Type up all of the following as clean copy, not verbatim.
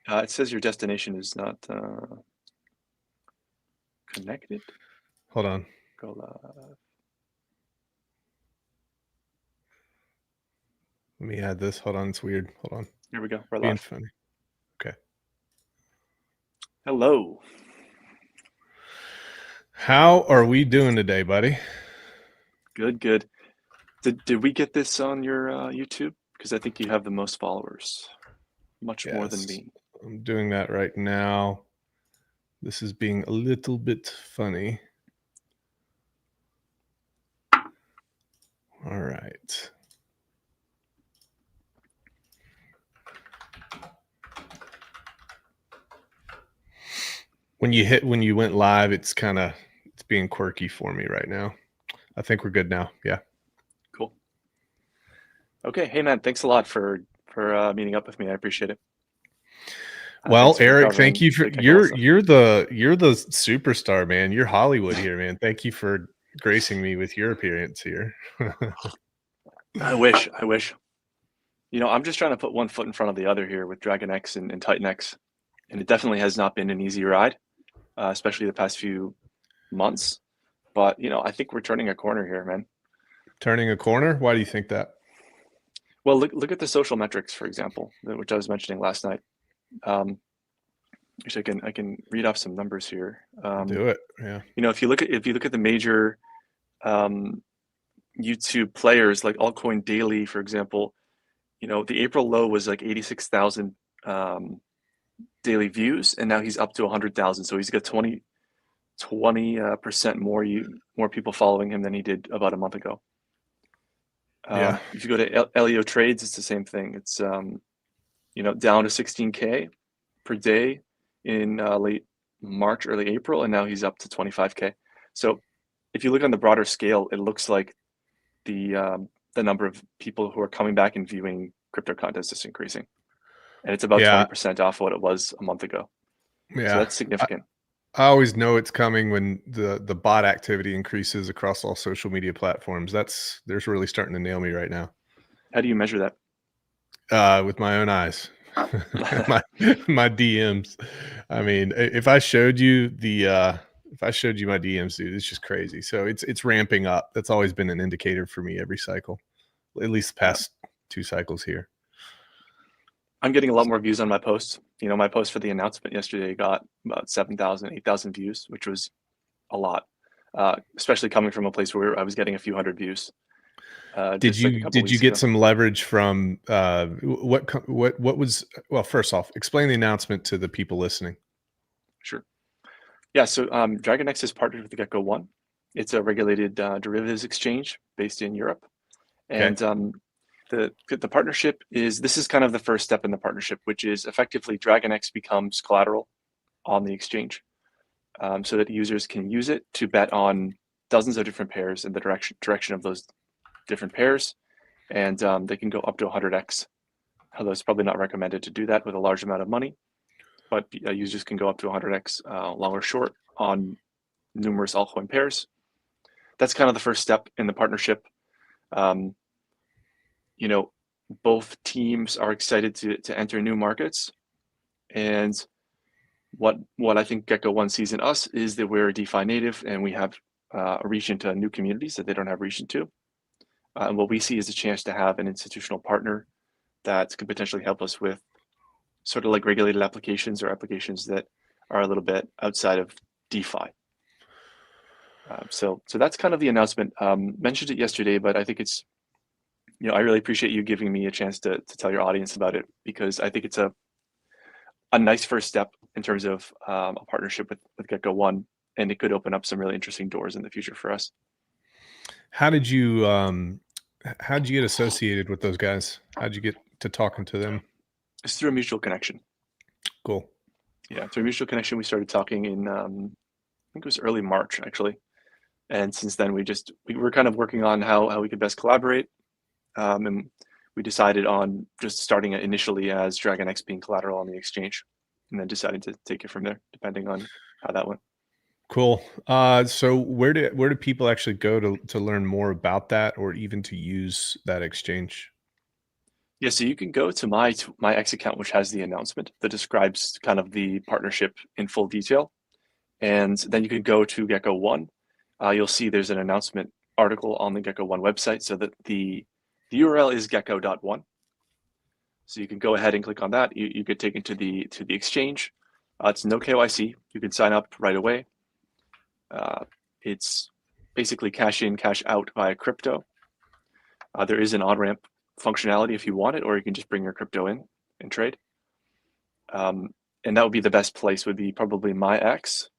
It says your destination is not connected. Hold on. Go live. Let me add this. Hold on. It's weird. Hold on. Here we go. We're Being live. funny. Okay. Hello. How are we doing today, buddy? Good, good. Did we get this on your YouTube? Because I think you have the most followers, much more than me. I'm doing that right now. This is being a little bit funny. All right. When you went live, it's being quirky for me right now. I think we're good now. Yeah. Cool. Okay. Hey man, thanks a lot for meeting up with me. I appreciate it. Well, Eric, thank you for you're the superstar, man. You're Hollywood here, man. Thank you for gracing me with your appearance here. I wish. You know, I'm just trying to put one foot in front of the other here with Dragon X and Titan X, and it definitely has not been an easy ride, especially the past few months. But you know, I think we're turning a corner here, man. Turning a corner? Why do you think that? Well, look at the social metrics, for example, which I was mentioning last night. Actually, I can read off some numbers here. Do it. Yeah. You know, if you look at the major YouTube players like Altcoin Daily, for example, you know, the April low was like 86,000 daily views, and now he's up to 100,000. So he's got 20% more people following him than he did about a month ago. Yeah. If you go to LEO Trades, it's the same thing. It's you know, down to 16K per day in late March, early April, and now he's up to 25K. So if you look on the broader scale, it looks like the number of people who are coming back and viewing crypto content is just increasing, and it's about 20% off what it was a month ago. Yeah, so that's significant. I always know it's coming when the bot activity increases across all social media platforms. There's really starting to nail me right now. How do you measure that? With my own eyes. my DMs. I mean, if I showed you my DMs, dude, it's just crazy. So it's ramping up. That's always been an indicator for me every cycle, at least the past 2 cycles here. I'm getting a lot more views on my posts. You know, my post for the announcement yesterday got about 7,000, 8,000 views, which was a lot, especially coming from a place where I was getting a few hundred views. Did you get some leverage from what was, well, first off, explain the announcement to the people listening. Sure. Yeah, so Dragon X has partnered with the Geco 1. It's a regulated derivatives exchange based in Europe. And the partnership this is kind of the first step in the partnership, which is effectively Dragon X becomes collateral on the exchange, so that users can use it to bet on dozens of different pairs in the direction of those different pairs, and they can go up to 100x. Although it's probably not recommended to do that with a large amount of money, but users can go up to 100x long or short on numerous altcoin pairs. That's kind of the first step in the partnership. You know, both teams are excited to enter new markets, and what I think Geco 1 sees in us is that we're a DeFi native and we have a reach into new communities that they don't have reach into. And what we see is a chance to have an institutional partner that could potentially help us with sort of like regulated applications or applications that are a little bit outside of DeFi. So that's kind of the announcement. Mentioned it yesterday, but I think it's, you know, I really appreciate you giving me a chance to tell your audience about it, because I think it's a nice first step in terms of a partnership with Geco 1, and it could open up some really interesting doors in the future for us. How did you get associated with those guys? How'd you get to talking to them? It's through a mutual connection. Cool. Yeah, through a mutual connection, we started talking in I think it was early March actually, and since then we were kind of working on how we could best collaborate, and we decided on just starting it initially as Dragon X being collateral on the exchange, and then deciding to take it from there, depending on how that went. Cool. So where do people actually go to learn more about that, or even to use that exchange? Yeah, so you can go to my X account, which has the announcement that describes kind of the partnership in full detail, and then you can go to Geco One. You'll see there's an announcement article on the Geco One website, so that the URL is gecko.one. So you can go ahead and click on that. You get taken to the exchange. It's no KYC. You can sign up right away. It's basically cash in, cash out via crypto. There is an on-ramp functionality if you want it, or you can just bring your crypto in and trade. And that would be the best place, would be probably my X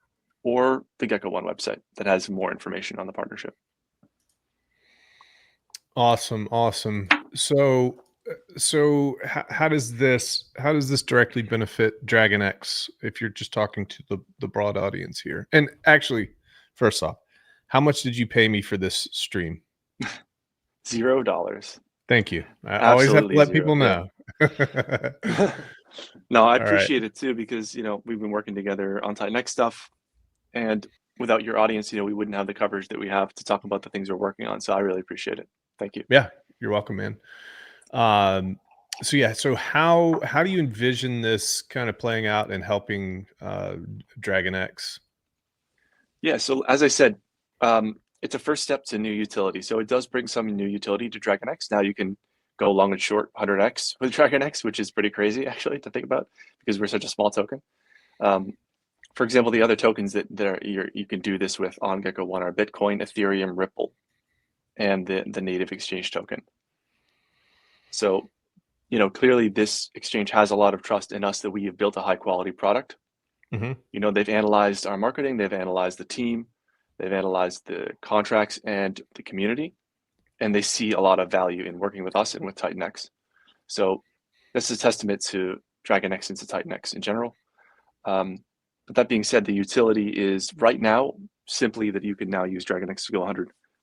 or the Geco One website that has more information on the partnership. Awesome, awesome. So, how does this directly benefit Dragon X if you're just talking to the broad audience here? And actually, first off, how much did you pay me for this stream? $0. Thank you. I always have to Absolutely let zero. people know. Yeah. No, I All right. appreciate it too, because we've been working together on Tight stuff, and without your audience, we wouldn't have the coverage that we have to talk about the things we're working on. So I really appreciate it. Thank you. Yeah, you're welcome, man. So yeah, so how do you envision this kind of playing out and helping Dragon X? Yeah, so as I said, it's a first step to new utility. So it does bring some new utility to Dragon X. Now you can go long and short 100x with Dragon X, which is pretty crazy actually to think about, because we're such a small token. Um, for example, the other tokens you can do this with on Geco One are Bitcoin, Ethereum, Ripple, and the native exchange token. So clearly this exchange has a lot of trust in us that we have built a high quality product. Mm-hmm. They've analyzed our marketing, they've analyzed the team, they've analyzed the contracts and the community, and they see a lot of value in working with us and with TitanX. So this is a testament to DragonX and to TitanX in general. But that being said, the utility is right now simply that you can now use DragonX to go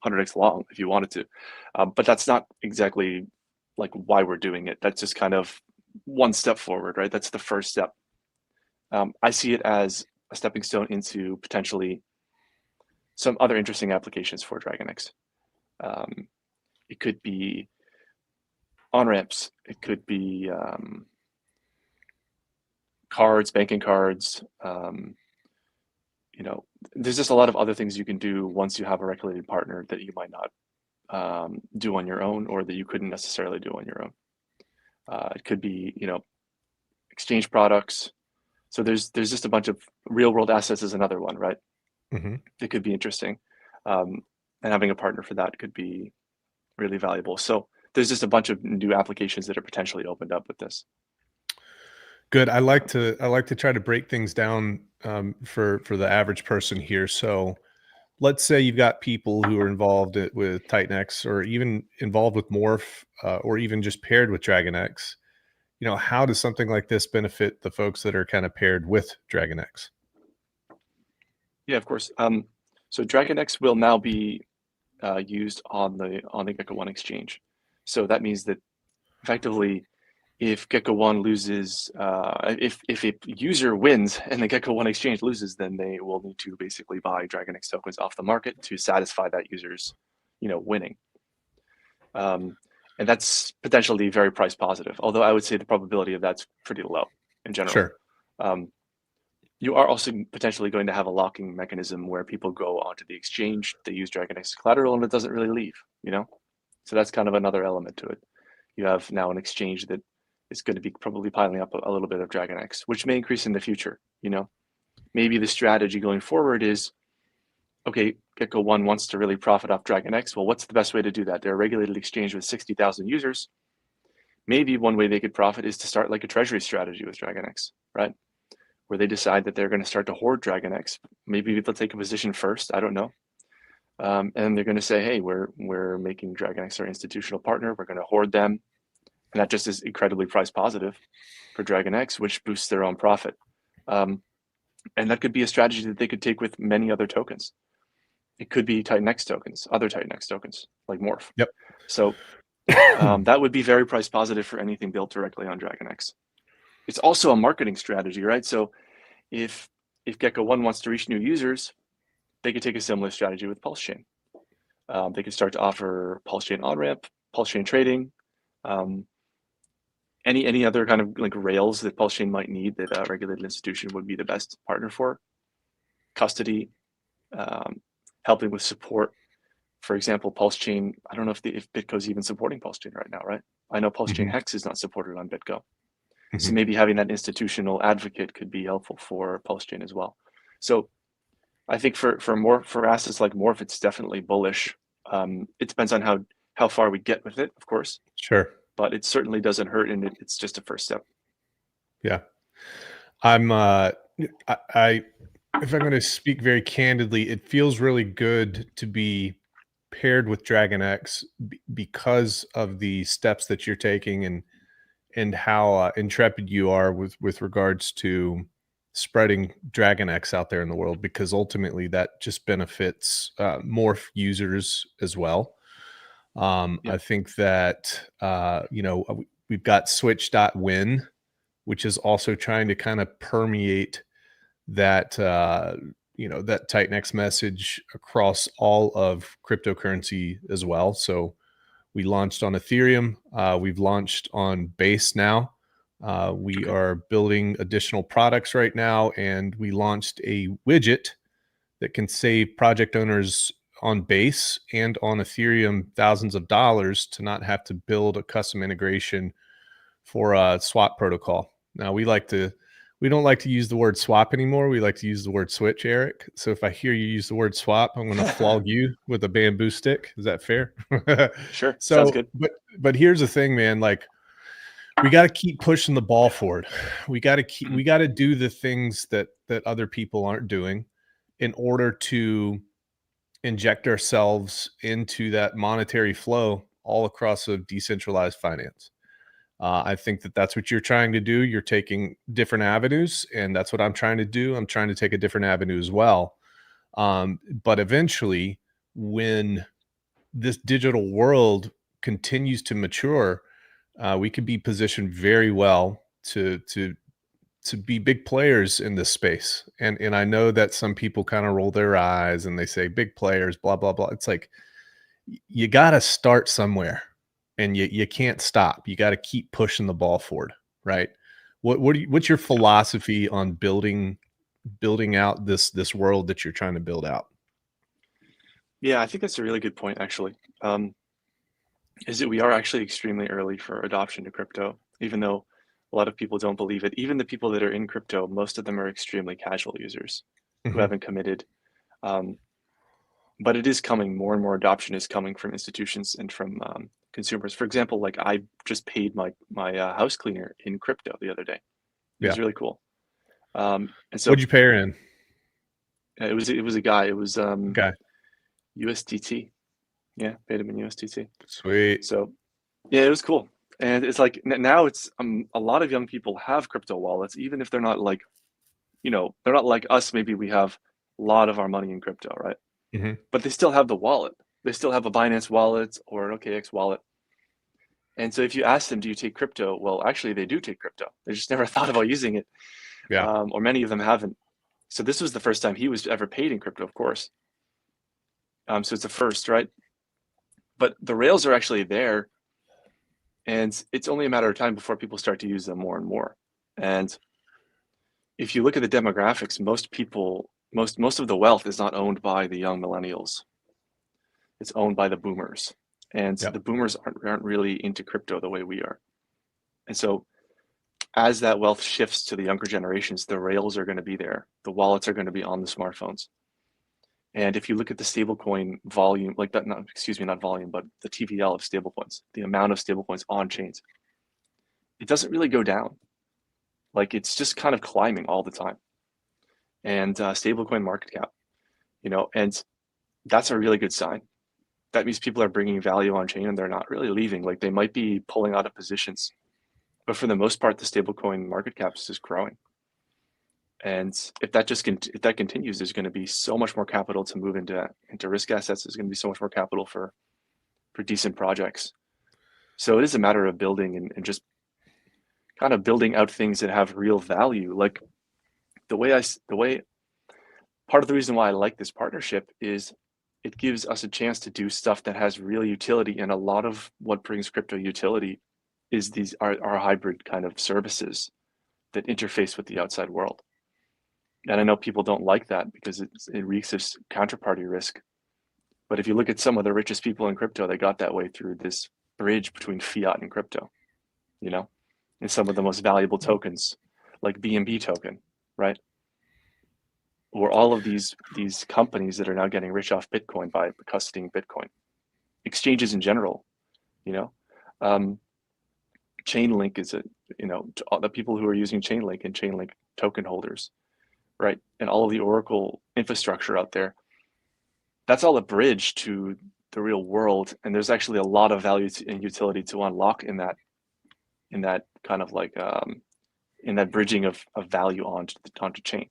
100x long if you wanted to. But that's not exactly like why we're doing it. That's just kind of one step forward, right? That's the first step. I see it as a stepping stone into potentially some other interesting applications for DragonX. It could be on-ramps. It could be cards, banking cards. There's just a lot of other things you can do once you have a regulated partner that you might not do on your own, or that you couldn't necessarily do on your own. It could be, exchange products. So there's just a bunch of real world assets is another one, right? Mm-hmm. It could be interesting. And having a partner for that could be really valuable. So there's just a bunch of new applications that are potentially opened up with this. Good. I like to try to break things down for the average person here. So let's say you've got people who are involved with TitanX, or even involved with Morph, or even just paired with DragonX. How does something like this benefit the folks that are kind of paired with DragonX? Yeah, of course. So DragonX will now be used on the Geco One exchange. So that means that effectively, if Geco One loses, if a user wins and the Geco One exchange loses, then they will need to basically buy DragonX tokens off the market to satisfy that user's, winning. And that's potentially very price positive. Although I would say the probability of that's pretty low in general. Sure. You are also potentially going to have a locking mechanism where people go onto the exchange, they use DragonX collateral, and it doesn't really leave. So that's kind of another element to it. You have now an exchange that is going to be probably piling up a little bit of DragonX, which may increase in the future. Maybe the strategy going forward is, okay, Geco One wants to really profit off DragonX. Well, what's the best way to do that? They're a regulated exchange with 60,000 users. Maybe one way they could profit is to start like a treasury strategy with DragonX, right? Where they decide that they're going to start to hoard DragonX. Maybe they'll take a position first. I don't know. And they're going to say, hey, we're making DragonX our institutional partner. We're going to hoard them. And that just is incredibly price positive for DragonX, which boosts their own profit. And that could be a strategy that they could take with many other tokens. It could be TitanX tokens, other TitanX tokens, like Morph. Yep. So that would be very price positive for anything built directly on DragonX. It's also a marketing strategy, right? So if Geco One wants to reach new users, they could take a similar strategy with PulseChain. They could start to offer PulseChain on-ramp, PulseChain trading, Any other kind of like rails that PulseChain might need that a regulated institution would be the best partner for? Custody, um, helping with support. For example, PulseChain, I don't know if BitGo's even supporting PulseChain right now, right? I know PulseChain Mhm. Hex is not supported on BitGo. So Mhm. maybe having that institutional advocate could be helpful for PulseChain as well. So I think for assets like Morph, it's definitely bullish. It depends on how far we get with it, of course, Sure. but it certainly doesn't hurt, and it's just a first step. Yeah. I'm I if I'm going to speak very candidly, it feels really good to be paired with Dragon X because of the steps that you're taking and how intrepid you are with regards to spreading Dragon X out there in the world, because ultimately that just benefits Morph users as well. Yeah, I think that we've got Switch.win, which is also trying to kind of permeate that that Titanx message across all of cryptocurrency as well. So we launched on Ethereum. We've launched on Base now. We okay, are building additional products right now, and we launched a widget that can save project owners on Base and on Ethereum thousands of dollars to not have to build a custom integration for a swap protocol. Now we don't like to use the word swap anymore. We like to use the word switch, Eric. So if I hear you use the word swap, I'm going to flog you with a bamboo stick. Is that fair? sure, sounds So, good. but here's the thing, man. Like we got to keep pushing the ball forward. Mhm. We got to do the things that other people aren't doing in order to inject ourselves into that monetary flow all across of decentralized finance. I think that that's what you're trying to do. You're taking different avenues, and that's what I'm trying to do. I'm trying to take a different avenue as well. But eventually, when this digital world continues to mature, we could be positioned very well to be big players in this space. And I know that some people kind of roll their eyes and they say big players, blah blah blah. It's like you got to start somewhere, and you can't stop. You got to keep pushing the ball forward, right? What's your philosophy on building out this world that you're trying to build out? Yeah, I think that's a really good point, actually. Is that we are actually extremely early for adoption to crypto, even though a lot of people don't believe it. Even the people that are in crypto, most of them are extremely casual users who Mhm. haven't committed. Um, but it is coming. More and more adoption is coming from institutions and from consumers. For example, like I just paid my house cleaner in crypto the other day. It was Yeah. really cool. And What'd so you pair in? it was a guy. It was Okay. USDT. Yeah, paid him in USDT. Sweet. So yeah, it was cool. And it's like now it's a lot of young people have crypto wallets, even if they're not like, they're not like us. Maybe we have a lot of our money in crypto, right? Mhm. But they still have the wallet. They still have a Binance wallet or an OKX wallet. And so if you ask them, do you take crypto? Well, actually, they do take crypto. They just never thought about using it, Yeah. or many of them haven't. So this was the first time he was ever paid in crypto, of course. So it's a first, right? But the rails are actually there, and it's only a matter of time before people start to use them more and more. And if you look at the demographics, most people, most of the wealth is not owned by the young millennials. It's owned by the boomers, and Yep. the boomers aren't really into crypto the way we are. And so as that wealth shifts to the younger generations, the rails are going to be there. The wallets are going to be on the smartphones. And if you look at the stablecoin volume, like that, not, excuse me, not volume, but the TVL of stablecoins, the amount of stablecoins on chains, it doesn't really go down. Like it's just kind of climbing all the time. And stablecoin market cap, and that's a really good sign. That means people are bringing value on chain and they're not really leaving. Like they might be pulling out of positions, but for the most part, the stablecoin market cap is just growing. And if that continues, there's going to be so much more capital to move into risk assets. There's going to be so much more capital for decent projects. So it is a matter of building and just kind of building out things that have real value. Like the way part of the reason why I like this partnership is it gives us a chance to do stuff that has real utility, and a lot of what brings crypto utility is these are hybrid kind of services that interface with the outside world. And I know people don't like that because it reeks of counterparty risk. But if you look at some of the richest people in crypto, they got that way through this bridge between fiat and crypto, you know, and some of the most valuable tokens like BNB token, right? Or all of these companies that are now getting rich off Bitcoin by custodying Bitcoin. Exchanges in general, you know. Chainlink is to all the people who are using Chainlink and Chainlink token holders, right? And all of the Oracle infrastructure out there, that's all a bridge to the real world. And there's actually a lot of value and utility to unlock in that kind of like in that bridging of value onto chain.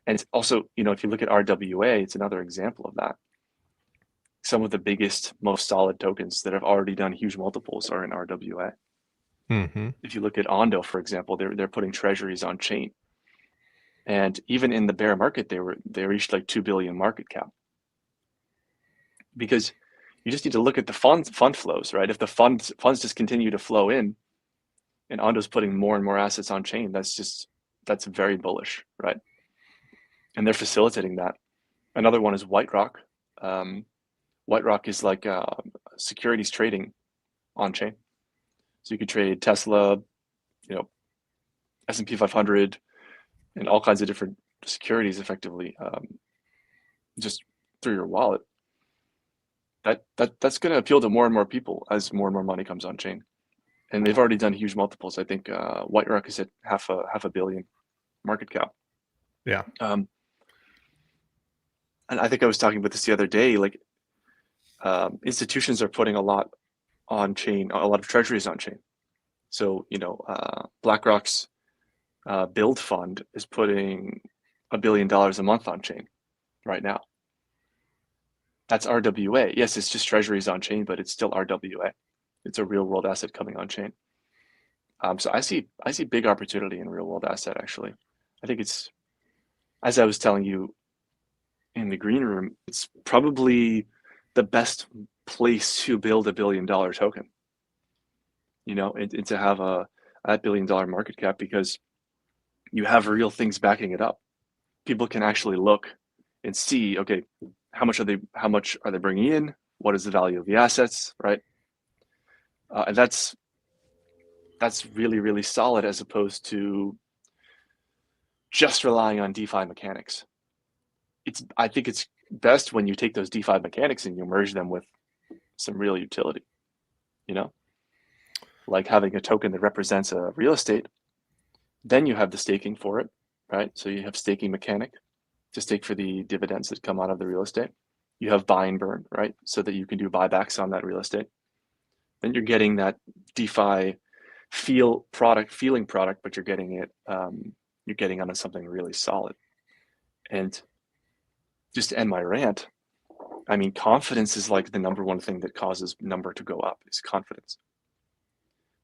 And it's also, if you look at RWA, it's another example of that. Some of the biggest, most solid tokens that have already done huge multiples are in RWA. Mm-hmm. If you look at Ondo, for example, they're putting treasuries on chain. And even in the bear market, they reached like 2 billion market cap. Because you just need to look at the fund flows, right? If the funds just continue to flow in, and Ondo's putting more and more assets on chain, that's very bullish, right? And they're facilitating that. Another one is White Rock. White Rock is like securities trading on chain. So you could trade Tesla, S&P 500, and all kinds of different securities effectively, just through your wallet. That's going to appeal to more and more people as more and more money comes on chain. And they've already done huge multiples. I think White Rock is at half a billion market cap. Yeah. And I think I was talking about this the other day. Like institutions are putting a lot on chain, a lot of treasuries on chain. So BlackRock's Build Fund is putting $1 billion a month on chain right now. That's RWA. Yes, it's just treasuries on chain, but it's still RWA. It's a real world asset coming on chain. So I see big opportunity in real world asset. Actually, I think it's, as I was telling you in the green room, it's probably the best place to build $1 billion token. And to have a $1 billion market cap, because you have real things backing it up. People can actually look and see, okay, how much are they bringing in? What is the value of the assets, right? And that's really, really solid, as opposed to just relying on DeFi mechanics. I think it's best when you take those DeFi mechanics and you merge them with some real utility, like having a token that represents a real estate. Then you have the staking for it, right? So you have staking mechanic to stake for the dividends that come out of the real estate. You have buy and burn, right? So that you can do buybacks on that real estate. Then you're getting that DeFi feeling product, but you're getting it, you're getting onto something really solid. And just to end my rant, I mean, confidence is like the number one thing that causes number to go up, is confidence.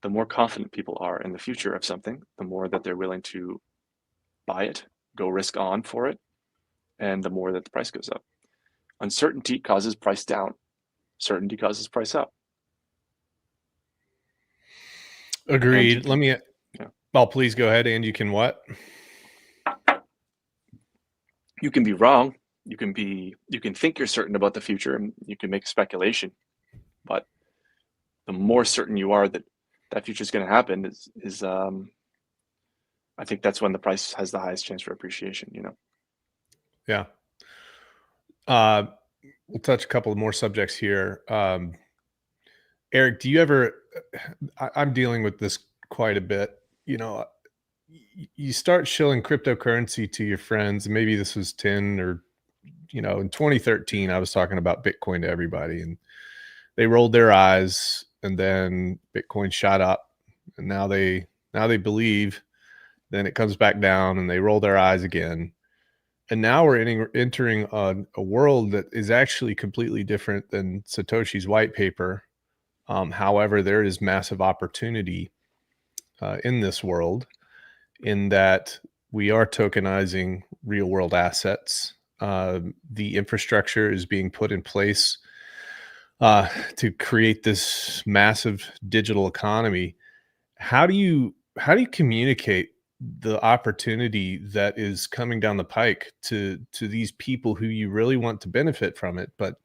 The more confident people are in the future of something, the more that they're willing to buy it, go risk on for it, and the more that the price goes up. Uncertainty causes price down. Certainty causes price up. Agreed. Please go ahead. And you can what? You can be wrong. You can think you're certain about the future, and you can make speculation. But the more certain you are that future is going to happen, is I think that's when the price has the highest chance for appreciation. Yeah. We'll touch a couple of more subjects here. Eric, do you ever? I'm dealing with this quite a bit. You start showing cryptocurrency to your friends, and maybe this was 10 or, in 2013, I was talking about Bitcoin to everybody, and they rolled their eyes, and then Bitcoin shot up, and now they believe. Then it comes back down, and they roll their eyes again. And now we're entering a world that is actually completely different than Satoshi's white paper. However, there is massive opportunity in this world, in that we are tokenizing real world assets. The infrastructure is being put in place to create this massive digital economy. how do you communicate the opportunity that is coming down the pike to these people who you really want to benefit from it, but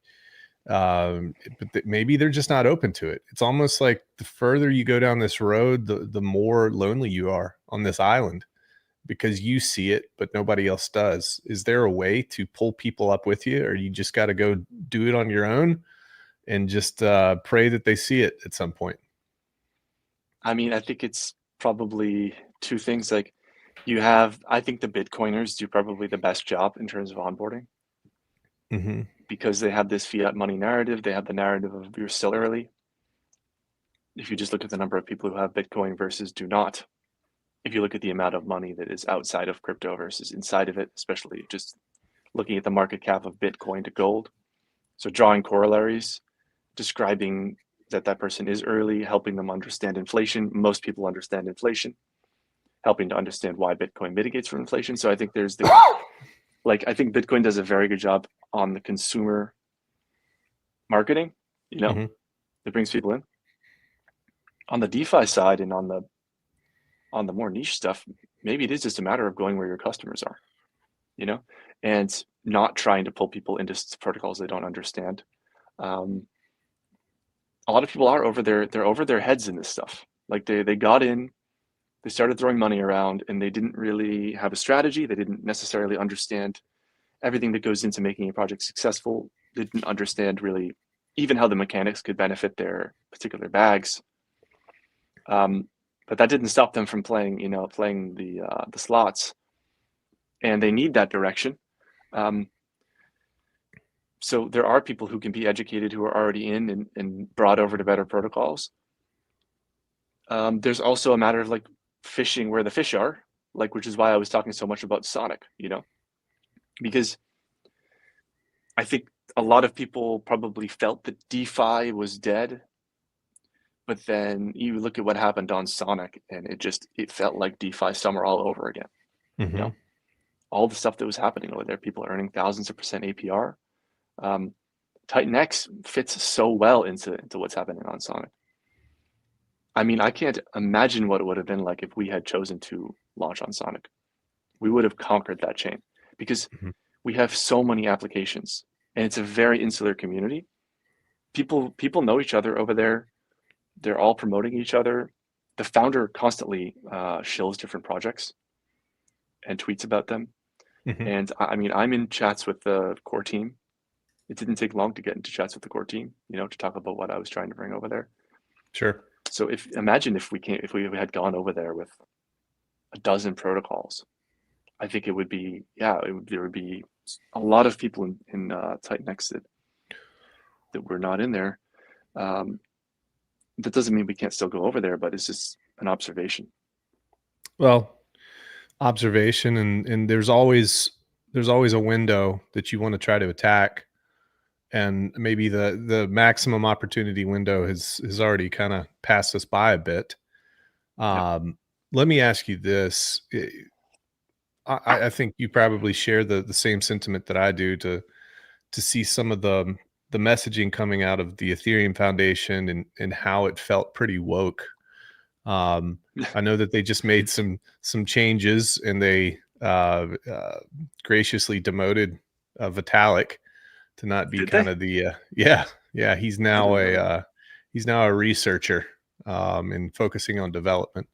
maybe they're just not open to it. It's almost like the further you go down this road, the more lonely you are on this island because you see it, but nobody else does. Is there a way to pull people up with you, or you just got to go do it on your own and just pray that they see it at some point? I mean, I think it's probably two things. Like I think the Bitcoiners do probably the best job in terms of onboarding Hmm. because they have this fiat money narrative. They have the narrative of you're still early. If you just look at the number of people who have Bitcoin versus do not, if you look at the amount of money that is outside of crypto versus inside of it, especially just looking at the market cap of Bitcoin to gold. So drawing corollaries, describing that that person is early, helping them understand inflation. Most people understand inflation, helping to understand why Bitcoin mitigates from inflation. So I think there's the I think Bitcoin does a very good job on the consumer marketing, you know, Hmm. it brings people in. On the DeFi side and on the more niche stuff, maybe it is just a matter of going where your customers are, you know, and not trying to pull people into protocols they don't understand. Um, a lot of people are they're over their heads in this stuff. Like they got in, they started throwing money around, and they didn't really have a strategy. They didn't necessarily understand everything that goes into making a project successful. They didn't understand really even how the mechanics could benefit their particular bags. But that didn't stop them from playing, playing the slots, and they need that direction. Um, so there are people who can be educated who are already in and brought over to better protocols. There's also a matter of like fishing where the fish are, like which is why I was talking so much about Sonic, because I think a lot of people probably felt that DeFi was dead, but then you look at what happened on Sonic and it felt like DeFi summer all over again. You Hmm. know, all the stuff that was happening over there, people earning thousands of percent APR. Um, Titan X fits so well into what's happening on Sonic. I mean, I can't imagine what it would have been like if we had chosen to launch on Sonic. We would have conquered that chain because Hmm. we have so many applications and it's a very insular community. People know each other over there. They're all promoting each other. The founder constantly shills different projects and tweets about them. Hmm. And I mean, I'm in chats with the core team. It didn't take long to get into chats with the core team, to talk about what I was trying to bring over there. Sure. So imagine if we had gone over there with a dozen protocols, I think it would be there would be a lot of people in Titan X that were not in there. Um, that doesn't mean we can't still go over there, but it's just an observation. Well, observation, and there's always a window that you want to try to attack, and maybe the maximum opportunity window has already kind of passed us by a bit. Yep. um Let me ask you this. I think you probably share the same sentiment that I do, to see some of the messaging coming out of the Ethereum Foundation, and how it felt pretty woke. Um, I know that they just made some changes, and they graciously demoted Vitalik to not be Did kind they? of the yeah, I didn't know that. he's now a researcher, and focusing on development.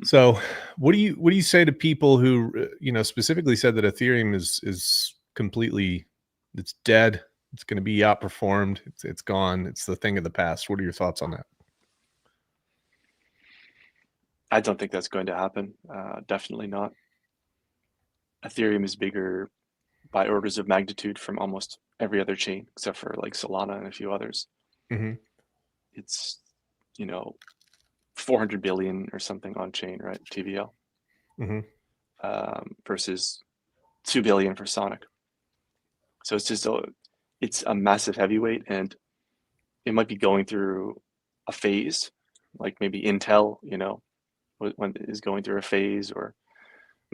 So, what do you say to people who specifically said that Ethereum is completely, it's dead, it's going to be outperformed, it's gone, it's the thing of the past? What are your thoughts on that? I don't think that's going to happen. Definitely not. Ethereum is bigger by orders of magnitude from almost every other chain except for like Solana and a few others. Hmm. It's, you know, 400 billion or something on chain, right? TVL, Hmm. versus 2 billion for Sonic. So it's a massive heavyweight, and it might be going through a phase, like maybe Intel, when is going through a phase, or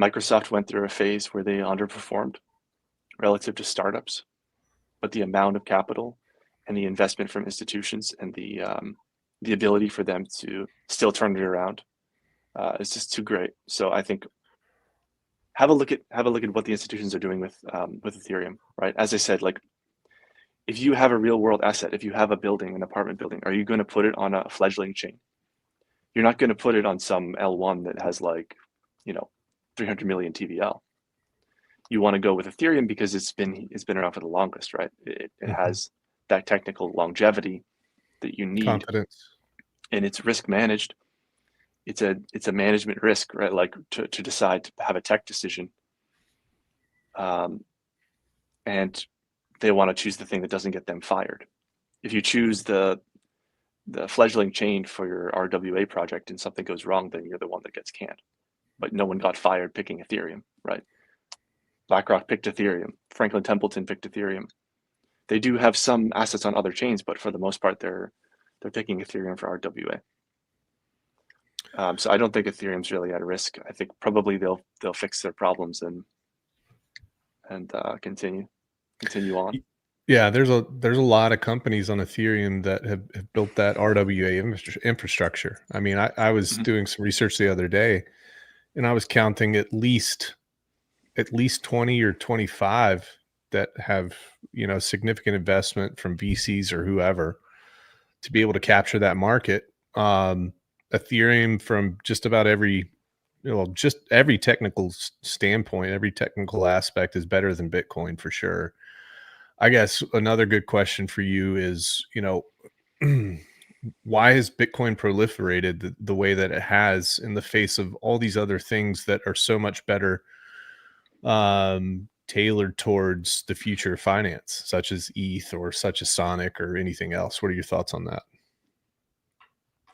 Microsoft went through a phase where they underperformed relative to startups, but the amount of capital and the investment from institutions and the the ability for them to still turn it around is just too great. So I think have a look at what the institutions are doing with Ethereum, right? As I said, like if you have a real world asset, if you have a building, an apartment building, are you going to put it on a fledgling chain? You're not going to put it on some L1 that has like, 300 million TVL. You want to go with Ethereum because it's been around for the longest, right? It has that technical longevity that you need, confidence, and it's risk managed. It's a management risk, right? Like to decide to have a tech decision, and they want to choose the thing that doesn't get them fired. If you choose the fledgling chain for your RWA project and something goes wrong, then you're the one that gets canned. But no one got fired picking Ethereum, right? BlackRock picked Ethereum. Franklin Templeton picked Ethereum. They do have some assets on other chains, but for the most part, they're picking Ethereum for RWA. So I don't think Ethereum's really at risk. I think probably they'll fix their problems and continue on. Yeah, there's a lot of companies on Ethereum that have built that RWA infrastructure. I mean, I was doing some research the other day, and I was counting at least 20 or 25 that have, significant investment from VCs or whoever to be able to capture that market. Ethereum, from just about every, just every technical standpoint, every technical aspect, is better than Bitcoin for sure. I guess another good question for you is, why has Bitcoin proliferated the way that it has in the face of all these other things that are so much better tailored towards the future of finance, such as ETH or such as Sonic or anything else? What are your thoughts on that?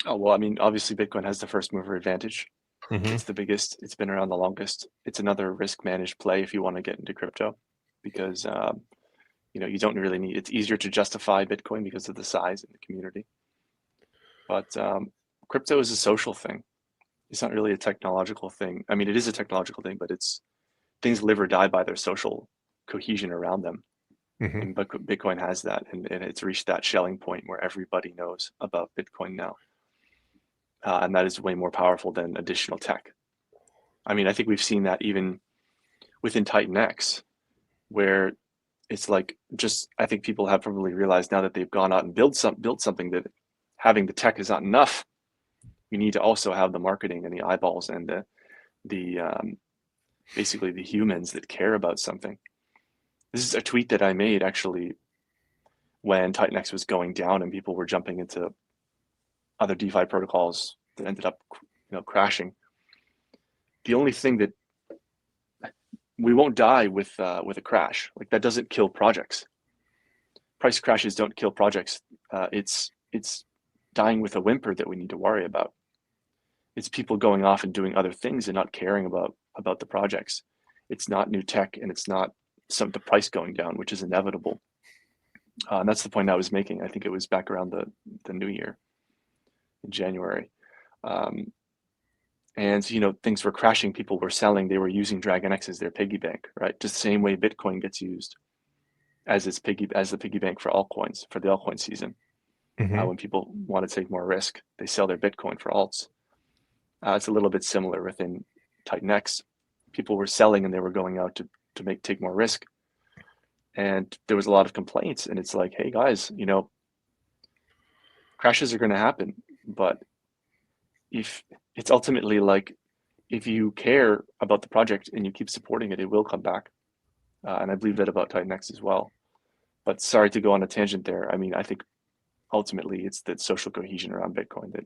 Oh, well, I mean, obviously Bitcoin has the first mover advantage. Mm-hmm. It's the biggest, it's been around the longest. It's another risk managed play if you want to get into crypto, because you don't really need, it's easier to justify Bitcoin because of the size in the community. But crypto is a social thing. It's not really a technological thing. I mean, it is a technological thing, but it's things live or die by their social cohesion around them. Mm-hmm. And Bitcoin has that, and it's reached that Schelling point where everybody knows about Bitcoin now. And that is way more powerful than additional tech. I mean, I think we've seen that even within Titan X, where it's like I think people have probably realized now that they've gone out and built something that having the tech is not enough. You need to also have the marketing and the eyeballs and the basically the humans that care about something. This is a tweet that I made actually when Titan X was going down and people were jumping into other DeFi protocols that ended up, crashing. The only thing that we won't die with a crash, like that doesn't kill projects. Price crashes don't kill projects. It's dying with a whimper that we need to worry about. It's people going off and doing other things and not caring about the projects. It's not new tech, and it's not the price going down, which is inevitable. And that's the point I was making. I think it was back around the new year in January. And things were crashing, people were selling, they were using Dragon X as their piggy bank, right? Just the same way Bitcoin gets used as the piggy bank for altcoins, for the altcoin season. Mm-hmm. When people want to take more risk, they sell their Bitcoin for alts. It's a little bit similar within Titan X. People were selling and they were going out to take more risk. And there was a lot of complaints, and it's like, hey guys, crashes are going to happen, but if it's ultimately like, if you care about the project and you keep supporting it, it will come back. And I believe that about Titan X as well. But sorry to go on a tangent there. I mean, I think ultimately it's the social cohesion around Bitcoin that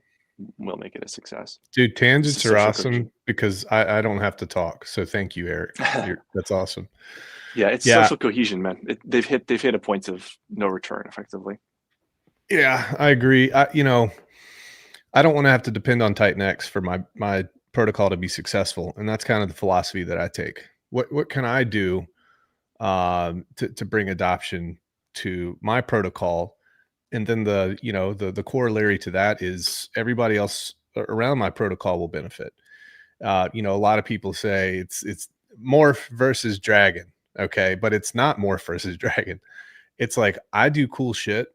will make it a success. Dude, tangents are awesome cohesion. because I don't have to talk. So thank you, Eric. That's awesome. Yeah, it's social cohesion, man. They've hit a point of no return, effectively. Yeah, I agree. I don't want to have to depend on Titan X for my protocol to be successful, and that's kind of the philosophy that I take. What can I do to bring adoption to my protocol? And then the corollary to that is everybody else around my protocol will benefit. A lot of people say it's Morph versus Dragon, okay, but it's not Morph versus Dragon. It's like, I do cool shit,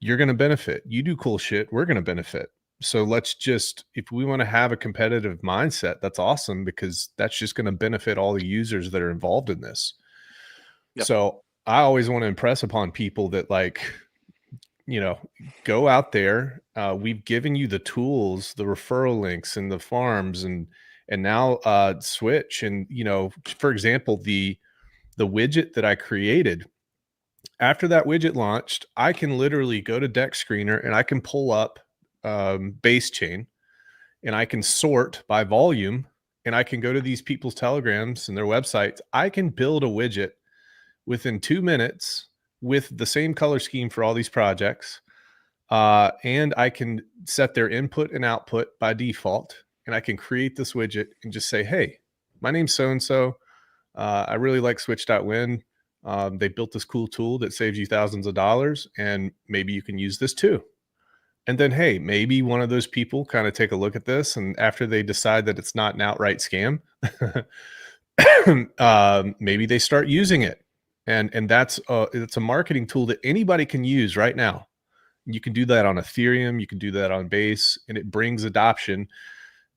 you're going to benefit. You do cool shit, we're going to benefit. So let's just, if we want to have a competitive mindset, that's awesome, because that's just going to benefit all the users that are involved in this. Yep. So I always want to impress upon people that, like, you know, go out there. We've given you the tools, the referral links and the farms, and now switch. And, you know, for example, the widget that I created, after that widget launched, I can literally go to Deck Screener and I can pull up base chain, and I can sort by volume, and I can go to these people's telegrams and their websites. I can build a widget within 2 minutes with the same color scheme for all these projects. And I can set their input and output by default, and I can create this widget and just say, hey, my name's so-and-so. I really like Switch.win. They built this cool tool that saves you thousands of dollars, and maybe you can use this too. And then, hey, maybe one of those people kind of take a look at this, and after they decide that it's not an outright scam, maybe they start using it. And that's it's a marketing tool that anybody can use right now. You can do that on Ethereum, you can do that on Base, and it brings adoption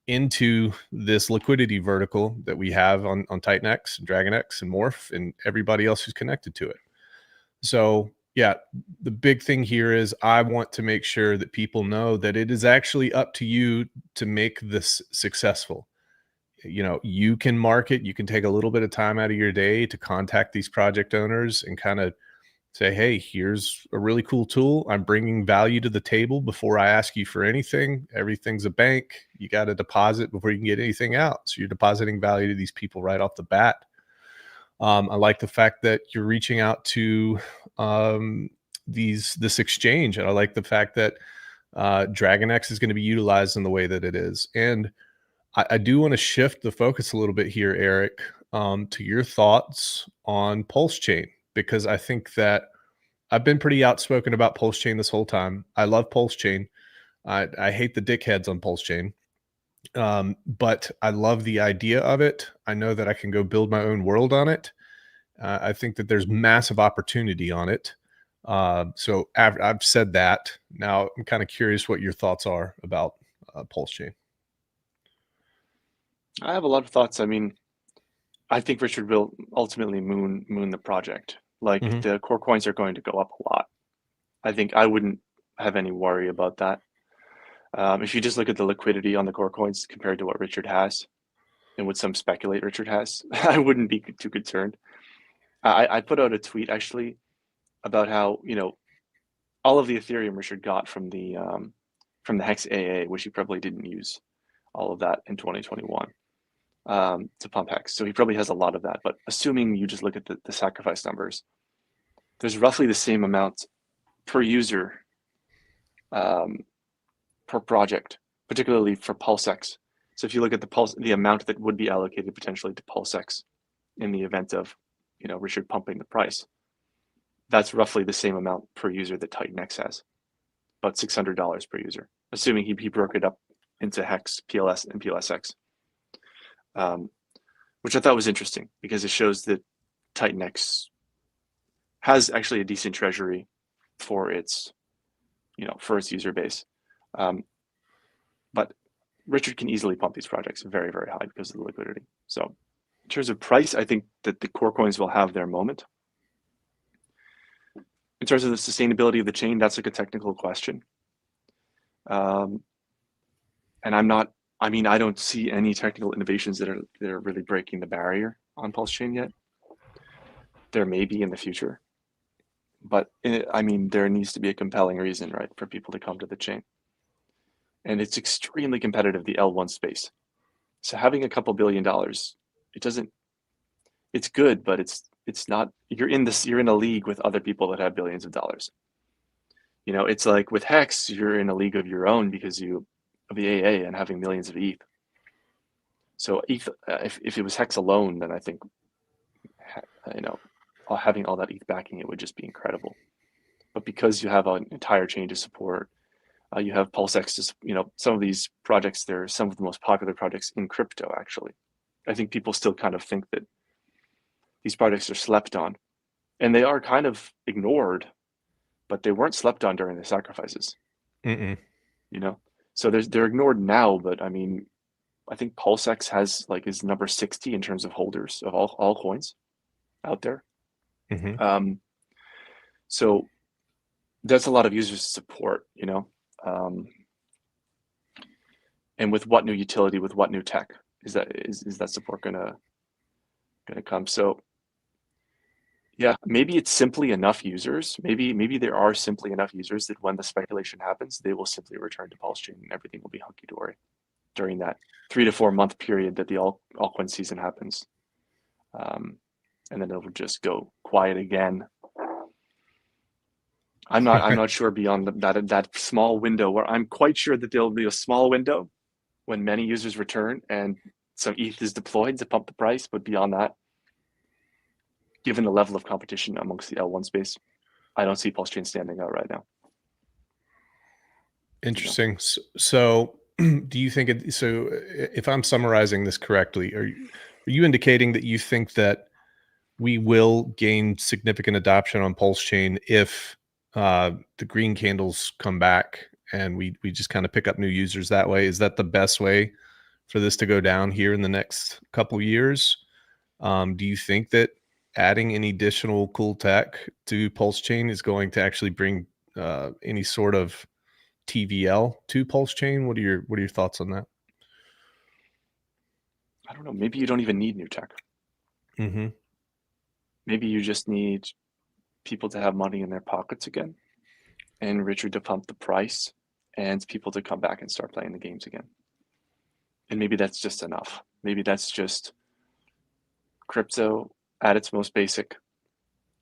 into this liquidity vertical that we have on TitanX and DragonX and Morph and everybody else who's connected to it. So yeah, the big thing here is I want to make sure that people know that it is actually up to you to make this successful. You know, you can market, you can take a little bit of time out of your day to contact these project owners and kind of say, hey, here's a really cool tool. I'm bringing value to the table before I ask you for anything. Everything's a bank. You got to deposit before you can get anything out. So you're depositing value to these people right off the bat. I like the fact that you're reaching out to this exchange. And I like the fact that DragonX is going to be utilized in the way that it is. And I do want to shift the focus a little bit here, Eric, to your thoughts on PulseChain, because I think that I've been pretty outspoken about PulseChain this whole time. I love PulseChain. I hate the dickheads on PulseChain, but I love the idea of it. I know that I can go build my own world on it. I think that there's massive opportunity on it. So I've said that. Now I'm kind of curious what your thoughts are about PulseChain. I have a lot of thoughts. I mean, I think Richard will ultimately moon the project. Like the core coins are going to go up a lot. I think I wouldn't have any worry about that. If you just look at the liquidity on the core coins compared to what Richard has and what some speculate Richard has, I wouldn't be too concerned. I put out a tweet actually about how, you know, all of the Ethereum Richard got from the Hex AA, which he probably didn't use all of that in 2021 to pump Hex. So he probably has a lot of that. But assuming you just look at the sacrifice numbers, there's roughly the same amount per user per project, particularly for PulseX. So if you look at the amount that would be allocated potentially to PulseX in the event of, you know, Richard pumping the price, that's roughly the same amount per user that TitanX has, about $600 per user, assuming he broke it up into Hex, PLS, and PLSX, which I thought was interesting because it shows that TitanX has actually a decent treasury for its, you know, for its user base. But Richard can easily pump these projects very, very high because of the liquidity. So in terms of price, I think that the core coins will have their moment. In terms of the sustainability of the chain, that's like a technical question. And I don't see any technical innovations that are really breaking the barrier on PulseChain yet. There may be in the future, but there needs to be a compelling reason, right, for people to come to the chain. And it's extremely competitive, the L1 space. So having a couple $1 billion, it's good, but it's not, you're in a league with other people that have billions of dollars. You know, it's like with Hex, you're in a league of your own because of the AA and having millions of ETH. So ETH, if it was Hex alone, then I think, you know, having all that ETH backing it would just be incredible. But because you have an entire chain to support, you have PulseX, you know, some of these projects, they're some of the most popular projects in crypto, actually. I think people still kind of think that these projects are slept on, and they are kind of ignored but they weren't slept on during the sacrifices, Mm-mm. you know? So they're ignored now, but I mean, I think PulseX has like is number 60 in terms of holders of all coins out there. Mm-hmm. Um, so that's a lot of users to support, you know? Um, and with what new utility, with what new tech is that support gonna come? So yeah, maybe it's simply enough users. Maybe there are simply enough users that when the speculation happens, they will simply return to PulseChain and everything will be hunky dory during that 3 to 4 month period that the altcoin season happens. And then it'll just go quiet again. I'm not sure beyond that small window where I'm quite sure that there'll be a small window when many users return and some ETH is deployed to pump the price. But beyond that, given the level of competition amongst the L1 space, I don't see PulseChain standing out right now. Interesting. So, do you think it? So, if I'm summarizing this correctly, are you indicating that you think that we will gain significant adoption on PulseChain if the green candles come back and we just kind of pick up new users that way? Is that the best way for this to go down here in the next couple years? Do you think that adding any additional cool tech to PulseChain is going to actually bring any sort of TVL to PulseChain? What are your thoughts on that? I don't know. Maybe you don't even need new tech. Mm-hmm. Maybe you just need people to have money in their pockets again, and Richard to pump the price, and people to come back and start playing the games again. And maybe that's just enough. Maybe that's just crypto at its most basic,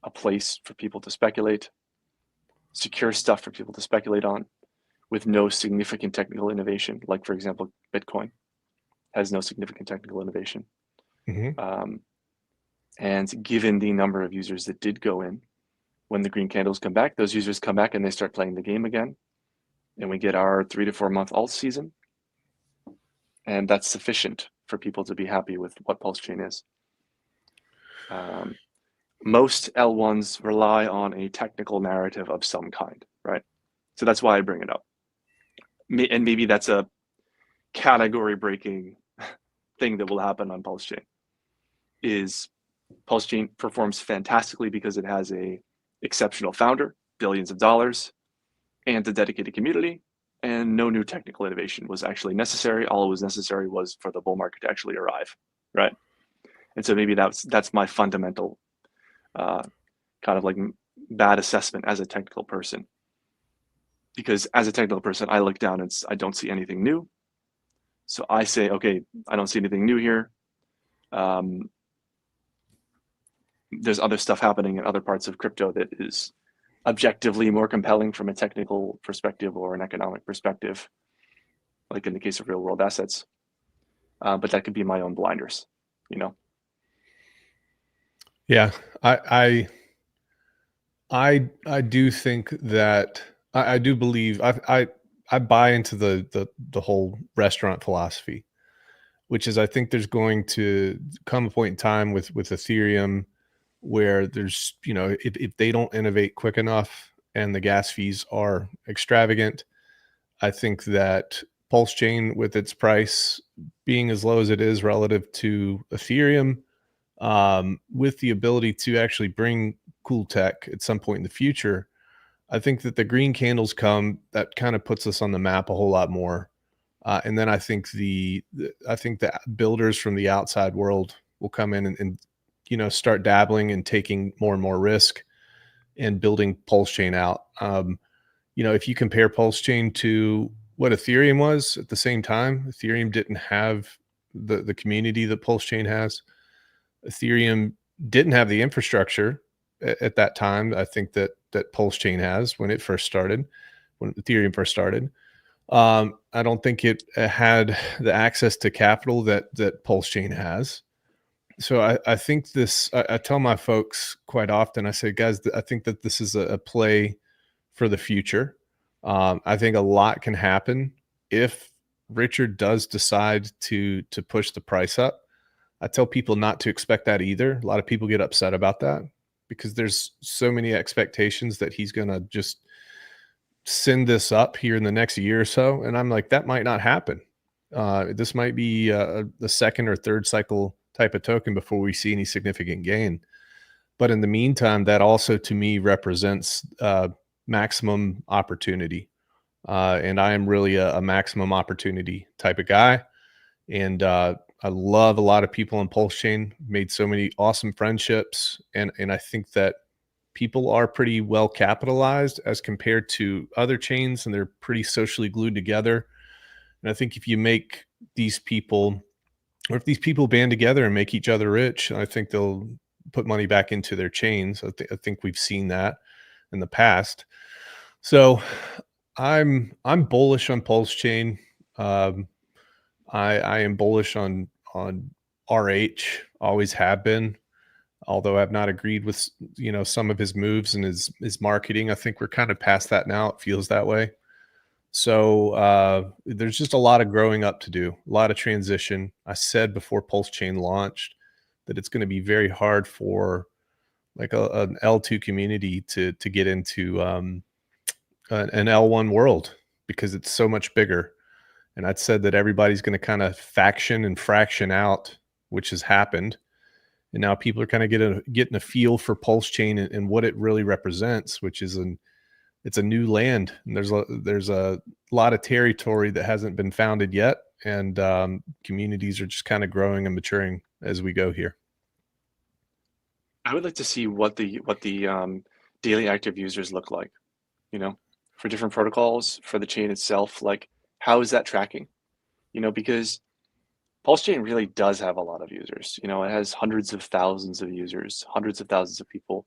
a place for people to speculate, secure stuff for people to speculate on, with no significant technical innovation. Like, for example, Bitcoin has no significant technical innovation. Mm-hmm. And given the number of users that did go in, when the green candles come back, those users come back and they start playing the game again. And we get our 3 to 4 month alt season. And that's sufficient for people to be happy with what PulseChain is. Most L1s rely on a technical narrative of some kind, right? So that's why I bring it up. And maybe that's a category breaking thing that will happen on PulseChain. Is PulseChain performs fantastically because it has a exceptional founder, billions of dollars, and a dedicated community, and no new technical innovation was actually necessary. All it was necessary was for the bull market to actually arrive, right? And so maybe that's my fundamental kind of like bad assessment as a technical person. Because as a technical person, I look down and I don't see anything new. So I say, okay, I don't see anything new here. There's other stuff happening in other parts of crypto that is objectively more compelling from a technical perspective or an economic perspective, like in the case of real world assets. But that could be my own blinders, you know? Yeah, I do think that I do believe I buy into the whole restaurant philosophy, which is I think there's going to come a point in time with Ethereum where there's, you know, if they don't innovate quick enough and the gas fees are extravagant, I think that PulseChain, with its price being as low as it is relative to Ethereum, with the ability to actually bring cool tech at some point in the future, I think that the green candles come, that kind of puts us on the map a whole lot more. And then I think I think the builders from the outside world will come in and you know, start dabbling and taking more and more risk and building PulseChain out. You know, if you compare PulseChain to what Ethereum was at the same time, Ethereum didn't have the community that PulseChain has. Ethereum didn't have the infrastructure at that time. I think that PulseChain has when it first started, when Ethereum first started. I don't think it had the access to capital that PulseChain has. So I think this. I tell my folks quite often. I say, guys, I think that this is a play for the future. I think a lot can happen if Richard does decide to push the price up. I tell people not to expect that either. A lot of people get upset about that. because there's so many expectations that he's going to just send this up here in the next year or so. And I'm like, that might not happen. This might be the second or third cycle type of token before we see any significant gain. But in the meantime, that also to me represents maximum opportunity. And I am really a maximum opportunity type of guy. And I love a lot of people on PulseChain, made so many awesome friendships. And I think that people are pretty well capitalized as compared to other chains, and they're pretty socially glued together. And I think if you make these people, or if these people band together and make each other rich, I think they'll put money back into their chains. I think we've seen that in the past. So I'm bullish on PulseChain. I am bullish on RH, always have been. Although I've not agreed with some of his moves and his marketing. I think we're kind of past that now. It feels that way. So there's just a lot of growing up to do, a lot of transition. I said before PulseChain launched that it's going to be very hard for like an L2 community to get into an L1 world because it's so much bigger. And I'd said that everybody's going to kind of faction and fraction out, which has happened. And now people are kind of getting a feel for PulseChain and what it really represents, which is it's a new land. And there's a lot of territory that hasn't been founded yet. And communities are just kind of growing and maturing as we go here. I would like to see what the daily active users look like, for different protocols, for the chain itself. Like, how is that tracking? Because PulseChain really does have a lot of users. It has hundreds of thousands of users, hundreds of thousands of people.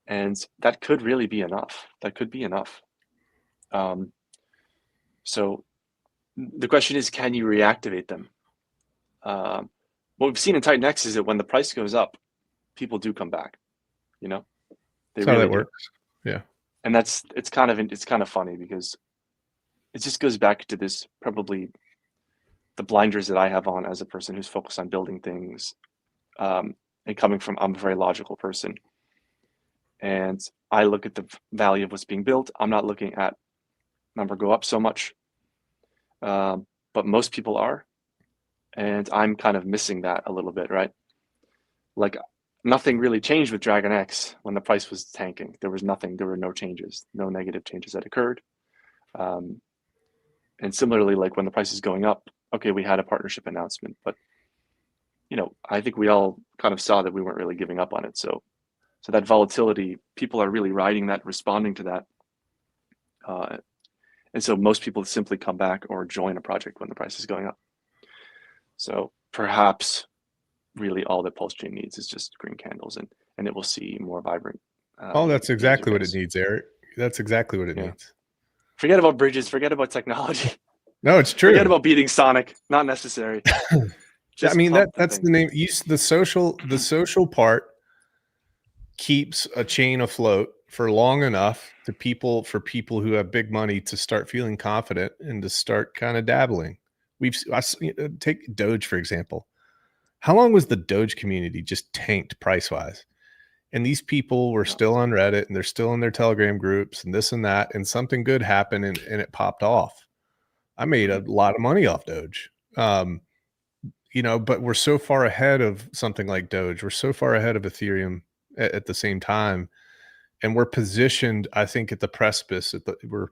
And that could really be enough. That could be enough. So the question is, can you reactivate them? What we've seen in Titan X is that when the price goes up, people do come back. They That's really how that do. works. Yeah. And it's kind of funny because it just goes back to this, probably the blinders that I have on as a person who's focused on building things, and coming from, I'm a very logical person. And I look at the value of what's being built. I'm not looking at number go up so much, but most people are. And I'm kind of missing that a little bit, right? Like, nothing really changed with Dragon X when the price was tanking. There was nothing, there were no changes, no negative changes that occurred. And similarly, like when the price is going up, okay, we had a partnership announcement, but I think we all kind of saw that we weren't really giving up on it. So that volatility, people are really riding that, responding to that. And so most people simply come back or join a project when the price is going up. So perhaps really all that PulseChain needs is just green candles, and it will see more vibrant. That's exactly what it needs, Eric. That's exactly what it needs. Forget about bridges. Forget about technology. No, it's true. Forget about beating Sonic. Not necessary. I mean, that's the name. The social part keeps a chain afloat for long enough for people who have big money to start feeling confident and to start kind of dabbling. Take Doge, for example. How long was the Doge community just tanked price wise? And these people were still on Reddit and they're still in their Telegram groups and this and that, and something good happened and it popped off. I made a lot of money off Doge. But we're so far ahead of something like Doge. We're so far ahead of Ethereum at the same time. And we're positioned, I think, at the precipice. We're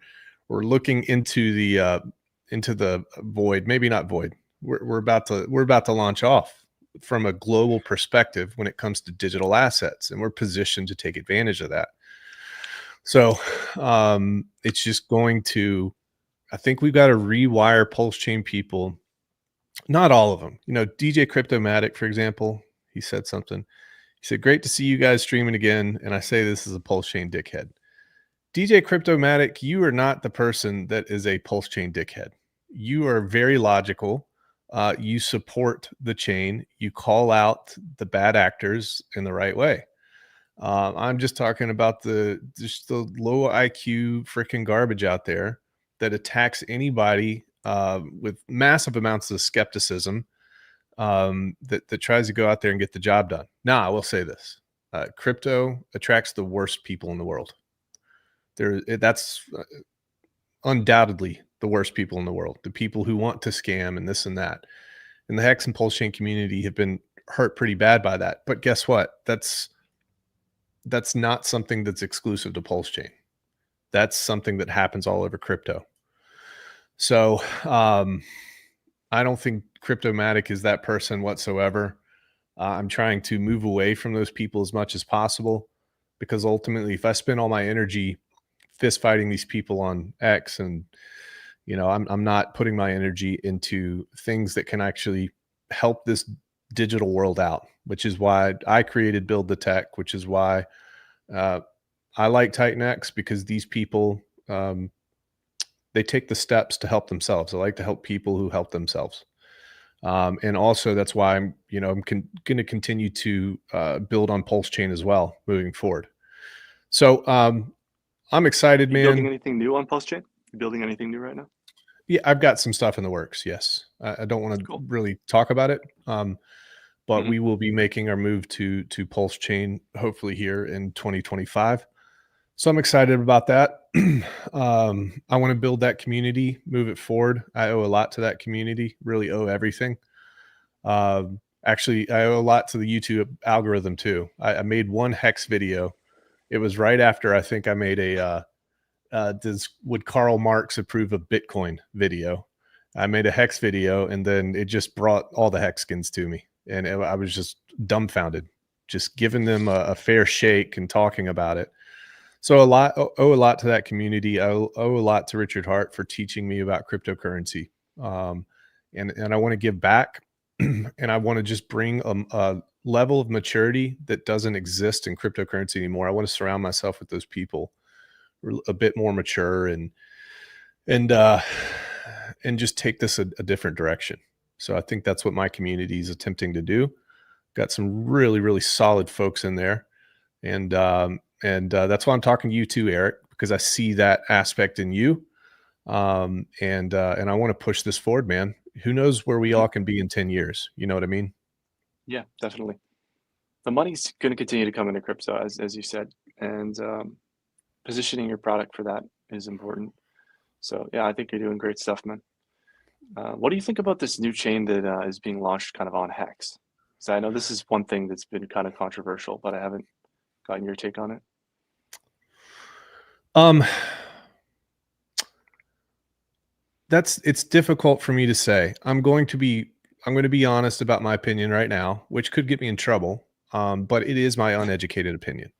looking into the void, maybe not void. We're about to launch off from a global perspective when it comes to digital assets, and we're positioned to take advantage of that. So it's just going to, I think we've got to rewire PulseChain people. Not all of them. DJ Cryptomatic, for example, he said something. He said, "Great to see you guys streaming again." And I say this as a PulseChain dickhead. DJ Cryptomatic, you are not the person that is a PulseChain dickhead. You are very logical. You support the chain. You call out the bad actors in the right way. I'm just talking about the low IQ freaking garbage out there that attacks anybody with massive amounts of skepticism, that tries to go out there and get the job done. Now, I will say this. crypto attracts the worst people in the world. That's undoubtedly the worst people in the world, the people who want to scam and this and that. And the Hex and PulseChain community have been hurt pretty bad by that. But guess what? That's not something that's exclusive to PulseChain. That's something that happens all over crypto. So I don't think Cryptomatic is that person whatsoever. I'm trying to move away from those people as much as possible, because ultimately, if I spend all my energy fist fighting these people on X, and I'm not putting my energy into things that can actually help this digital world out, which is why I created Build the Tech, which is why I like Titan X, because these people, they take the steps to help themselves. I like to help people who help themselves. And also that's why I'm going to continue to build on PulseChain as well moving forward. So I'm excited, man. You building anything new on PulseChain? You building anything new right now? Yeah, I've got some stuff in the works. Yes, I don't want to really talk about it, but we will be making our move to PulseChain hopefully here in 2025. So I'm excited about that. I want to build that community, move it forward. I owe a lot to that community, really owe everything. Actually, I owe a lot to the YouTube algorithm too. I made one Hex video. It was right after I think I made a would Karl Marx approve of Bitcoin video. I made a Hex video, and then it just brought all the Hexkins to me. And I was just dumbfounded, just giving them a fair shake and talking about it. So owe a lot to that community. I owe a lot to Richard Hart for teaching me about cryptocurrency. And I want to give back, and I want to just bring a level of maturity that doesn't exist in cryptocurrency anymore. I want to surround myself with those people a bit more mature and just take this a different direction. So I think that's what my community is attempting to do. Got some really, really solid folks in there. And that's why I'm talking to you too, Eric, because I see that aspect in you. And I want to push this forward, man. Who knows where we all can be in 10 years? You know what I mean? Yeah, definitely. The money's going to continue to come into crypto, as you said, and positioning your product for that is important. So yeah, I think you're doing great stuff, man. What do you think about this new chain that is being launched kind of on Hex? So I know this is one thing that's been kind of controversial, but I haven't gotten your take on it. It's difficult for me to say. I'm going to be honest about my opinion right now, which could get me in trouble. But it is my uneducated opinion.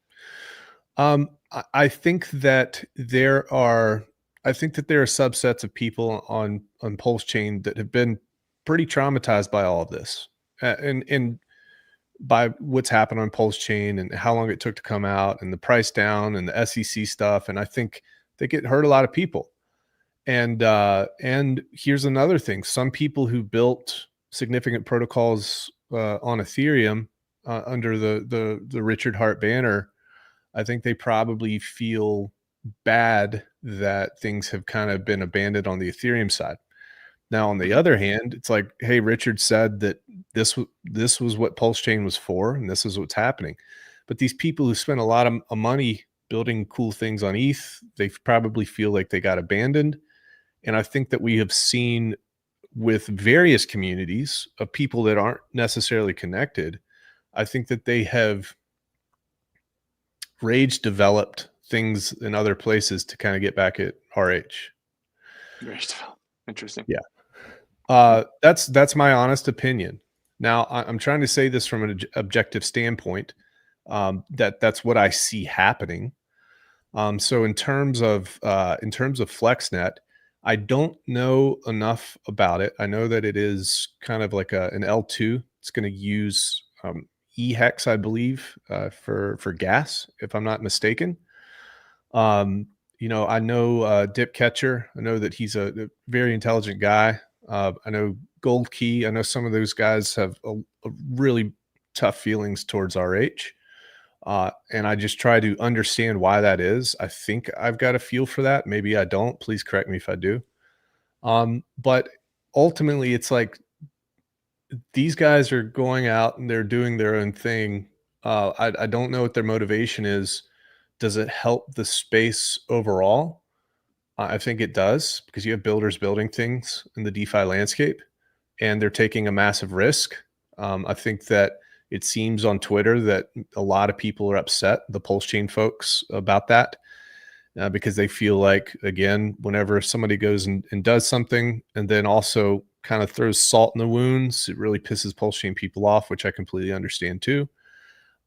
I think that there are subsets of people on PulseChain that have been pretty traumatized by all of this, and by what's happened on PulseChain and how long it took to come out and the price down and the SEC stuff. And I think it hurt a lot of people. And here's another thing: some people who built significant protocols on Ethereum under the Richard Hart banner, I think they probably feel bad that things have kind of been abandoned on the Ethereum side. Now, on the other hand, it's like, hey, Richard said that this was what PulseChain was for, and this is what's happening. But these people who spent a lot of money building cool things on ETH, they probably feel like they got abandoned. And I think that we have seen with various communities of people that aren't necessarily connected, I think that they have rage developed things in other places to kind of get back at RH. Interesting. Yeah. That's my honest opinion. Now, I'm trying to say this from an objective standpoint, that's what I see happening. So in terms of FlexNet, I don't know enough about it. I know that it is kind of like an L2. It's going to use eHex, I believe, for gas, if I'm not mistaken. I know Dip Catcher. I know that he's a very intelligent guy. I know Gold Key. I know some of those guys have a really tough feelings towards RH. And I just try to understand why that is. I think I've got a feel for that. Maybe I don't. Please correct me if I do. But ultimately, it's like these guys are going out and they're doing their own thing. I don't know what their motivation is. Does it help the space overall? I think it does, because you have builders building things in the DeFi landscape, and they're taking a massive risk. I think that it seems on Twitter that a lot of people are upset, the PulseChain folks, about that, because they feel like, again, whenever somebody goes and does something and then also kind of throws salt in the wounds, it really pisses PulseChain people off, which I completely understand too.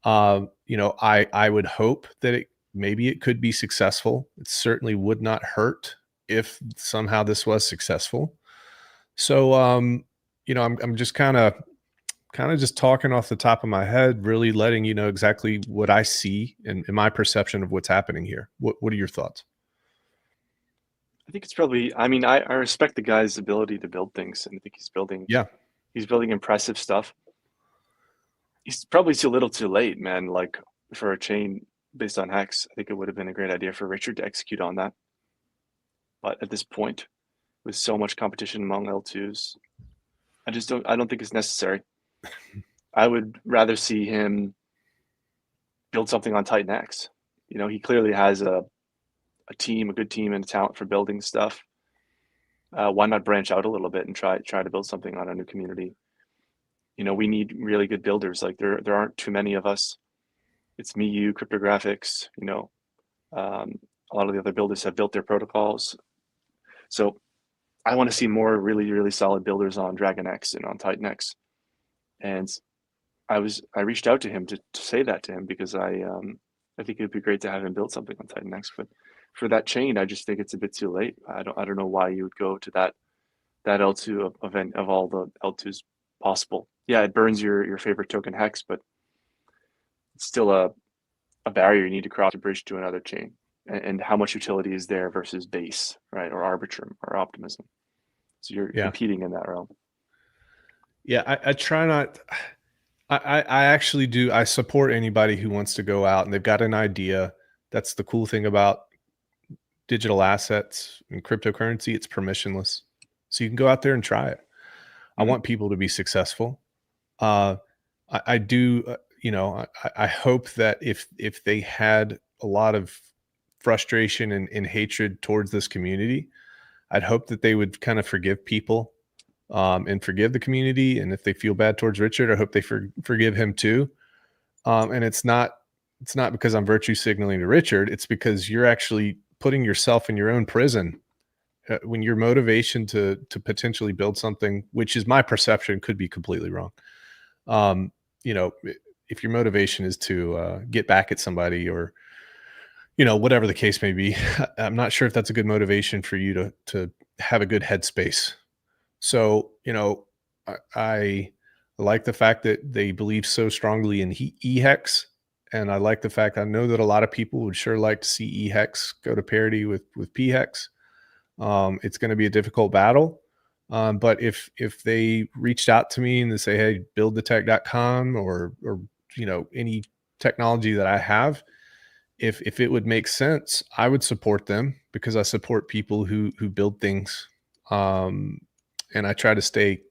I would hope that maybe it could be successful. It certainly would not hurt if somehow this was successful. So, I'm just kind of just talking off the top of my head, really letting you know exactly what I see and my perception of what's happening here. What are your thoughts? I think it's probably, I mean, I respect the guy's ability to build things, and I think Yeah. he's building impressive stuff. He's probably too little too late, man. Like, for a chain based on Hex, I think it would have been a great idea for Richard to execute on that. But at this point, with so much competition among L2s, I don't think it's necessary. I would rather see him build something on Titan X. You know, he clearly has a team, a good team and talent for building stuff. Why not branch out a little bit and try to build something on a new community? You know, we need really good builders. Like, there aren't too many of us. It's me, you, cryptographics. You know, a lot of the other builders have built their protocols. So I want to see more really, really solid builders on Dragon X and on Titan X. And I reached out to him to say that to him, because I think it'd be great to have him build something on Titan X. But for that chain, I just think it's a bit too late. I don't know why you would go to that L2 event of all the L2s possible. Yeah, it burns your favorite token Hex, but it's still a barrier you need to cross to bridge to another chain. And how much utility is there versus base, right? Or Arbitrum or Optimism. So you're Yeah. competing in that realm. Yeah. I try not. I actually do. I support anybody who wants to go out and they've got an idea. That's the cool thing about digital assets and cryptocurrency. It's permissionless. So you can go out there and try it. I want people to be successful. I do, I hope that if they had a lot of frustration and hatred towards this community, I'd hope that they would kind of forgive people, and forgive the community. And if they feel bad towards Richard, I hope they forgive him too. And it's not because I'm virtue signaling to Richard. It's because you're actually putting yourself in your own prison, when your motivation to potentially build something, which is my perception, could be completely wrong. Um, if your motivation is to get back at somebody, or whatever the case may be, I'm not sure if that's a good motivation for you to have a good headspace. So, I like the fact that they believe so strongly in EHEX. And I like the fact, I know that a lot of people would sure like to see EHEX go to parity with PHEX. It's going to be a difficult battle. But if they reached out to me and they say, hey, buildthetech.com or any technology that I have, if it would make sense, I would support them, because I support people who build things. And I try to stay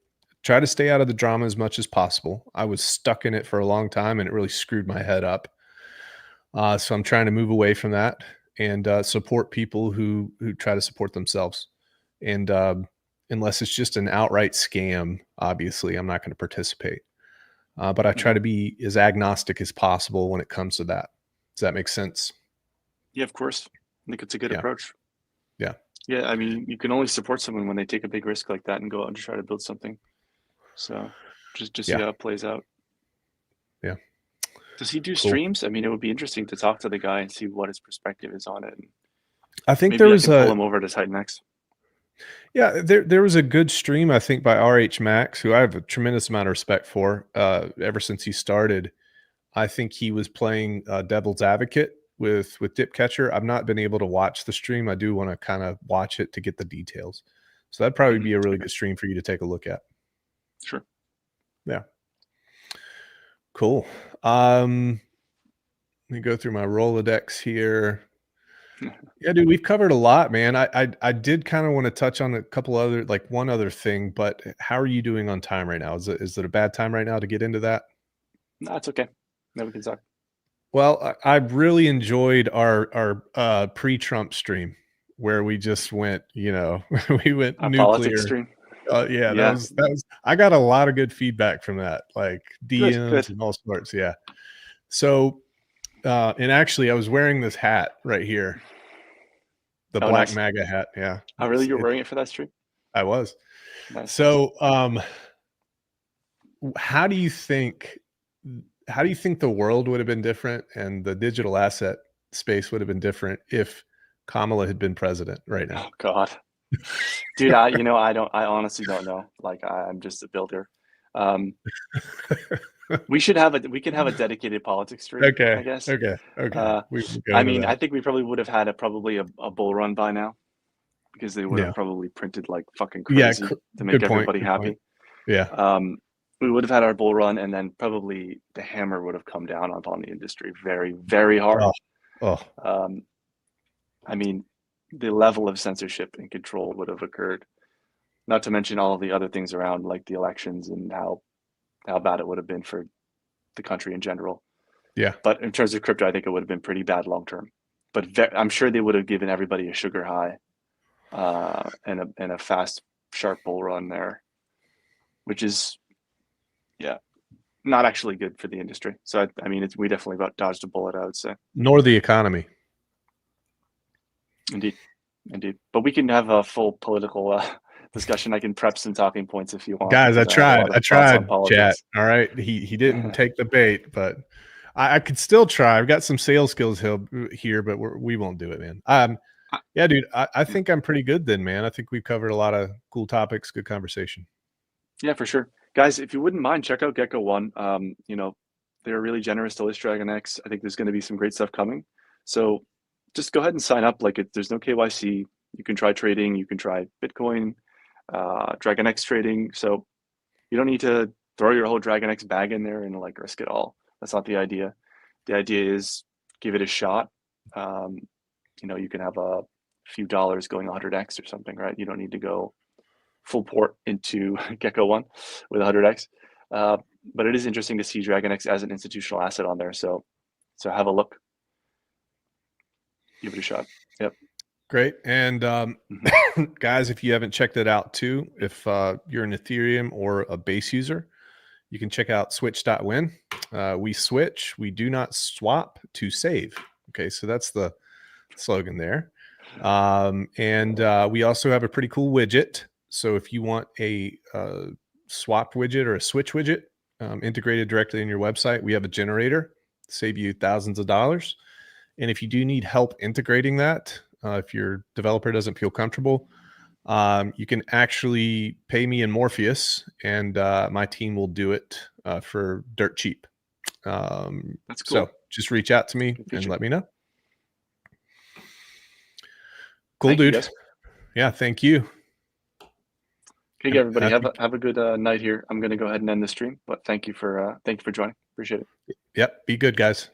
out of the drama as much as possible. I was stuck in it for a long time and it really screwed my head up. So I'm trying to move away from that and support people who try to support themselves. And unless it's just an outright scam, obviously I'm not going to participate. But I try to be as agnostic as possible when it comes to that. Does that make sense? Yeah, of course. I think it's a good approach. Yeah. Yeah, I mean, you can only support someone when they take a big risk like that and go out and try to build something. So just see how it plays out. Yeah. Does he do Cool. streams? I mean, it would be interesting to talk to the guy and see what his perspective is on it. And I think maybe there I was can pull him over to Titan X. Yeah, there was a good stream, I think, by RH Max, who I have a tremendous amount of respect for. Ever since he started, I think he was playing devil's advocate with Dipcatcher. I've not been able to watch the stream. I do want to kind of watch it to get the details. So that'd probably be a really good stream for you to take a look at. Sure. Yeah. Cool. Let me go through my Rolodex here. Yeah, dude, we've covered a lot, man. I did kind of want to touch on a couple other, like one other thing, but how are you doing on time right now? Is it a bad time right now to get into that? No, it's okay. Then we can talk. Well, I really enjoyed our pre-Trump stream where we just went, we went Our politics nuclear. stream. Yeah, that Yeah. was. I got a lot of good feedback from that, like Good. DMs Good. and all sorts. Yeah. So, and actually, I was wearing this hat right here, the Oh, Black nice. MAGA hat. Yeah. Oh, really? You're wearing it for that stream? I was. Nice. So, how do you think the world would have been different and the digital asset space would have been different if Kamala had been president right now? Oh God, dude. I honestly don't know. Like, I'm just a builder. We can have a dedicated politics stream, I Okay. guess. Okay. We can go I into mean, I that. think we probably would have had probably a bull run by now, because they would Yeah. have probably printed like fucking Yeah. crazy to make everybody Good point. happy. Yeah. We would have had our bull run, and then probably the hammer would have come down upon the industry very, very hard. Oh. I mean, the level of censorship and control would have occurred. Not to mention all of the other things around, like the elections and how bad it would have been for the country in general. Yeah. But in terms of crypto, I think it would have been pretty bad long term. But I'm sure they would have given everybody a sugar high, and a fast, sharp bull run there, which is, yeah, not actually good for the industry. So I mean, we definitely dodged a bullet, I would say. Nor the economy. Indeed. But we can have a full political discussion. I can prep some talking points if you want. Guys, I because have a tried. lot of I thoughts on tried, chat. politics. All right. He didn't take the bait, but I could still try. I've got some sales skills here, but we won't do it, man. Yeah, dude, I think I'm pretty good then, man. I think we've covered a lot of cool topics, good conversation. Yeah, for sure. Guys, if you wouldn't mind, check out Geco One. They're really generous to list DragonX. I think there's going to be some great stuff coming. So just go ahead and sign up. There's no KYC. You can try trading. You can try Bitcoin, DragonX trading. So you don't need to throw your whole DragonX bag in there and like risk it all. That's not the idea. The idea is give it a shot. You can have a few dollars going 100x or something, right? You don't need to go full port into Geco One with 100x. But it is interesting to see DragonX as an institutional asset on there. So have a look. Give it a shot. Yep. Great. And guys, if you haven't checked it out too, if you're an Ethereum or a base user, you can check out switch.win. We switch, we do not swap to save. Okay, so that's the slogan there. And we also have a pretty cool widget. So if you want a swap widget or a switch widget integrated directly in your website, we have a generator, save you thousands of dollars. And if you do need help integrating that, if your developer doesn't feel comfortable, you can actually pay me in Morpheus, and my team will do it for dirt cheap. That's cool. So just reach out to me and let me know. Cool, dude. Yeah, thank you. Okay, everybody, have a good night here. I'm going to go ahead and end the stream, but thank you for joining. Appreciate it. Yep. Be good, guys.